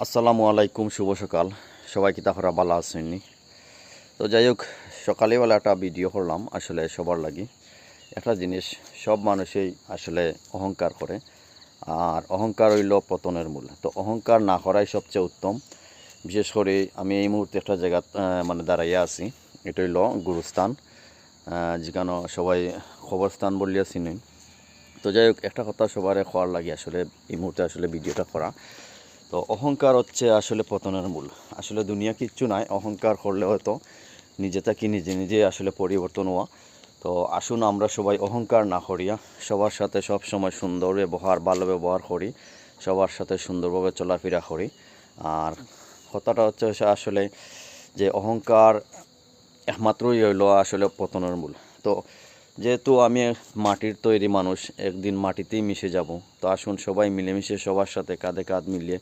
আসসালামু আলাইকুম, শুভ সকাল। সবাই কি তাহরা ভালো আছেননি? তো যাই হোক, সকালবেলা একটা ভিডিও করলাম আসলে সবার লাগি। একটা জিনিস, সব মানুষই আসলে অহংকার করে, আর অহংকার হইল পতনের মূল। তো অহংকার না করাই সবচেয়ে উত্তম। বিশেষ করে আমি এই মুহূর্তে একটা জায়গা মানে দাঁড়াইয়া আছি। এটা হইল গুরুস্থান, যেখানে সবাই খবরস্থান বলিয়া চিনেন। তো যাই হোক, একটা কথা সবার খোয়ার লাগে আসলে এই মুহূর্তে আসলে ভিডিওটা করা। তো অহংকার হচ্ছে আসলে পতনের মূল। আসলে দুনিয়া কিচ্ছু নাই, অহংকার করলে হয়তো নিজে থাকি নিজে নিজে আসলে পরিবর্তন হওয়া। তো আসুন আমরা সবাই অহংকার না করিয়া সবার সাথে সব সময় সুন্দর ব্যবহার, ভালো ব্যবহার করি, সবার সাথে সুন্দরভাবে চলাফেরা করি। আর কথাটা হচ্ছে আসলে যে অহংকার একমাত্রই হইলো আসলে পতনের মূল। তো যেহেতু আমি মাটির তৈরি মানুষ, একদিন মাটিতেই মিশে যাব। তো আসুন সবাই মিলেমিশে সবার সাথে কাঁধে কাঁধ মিলিয়ে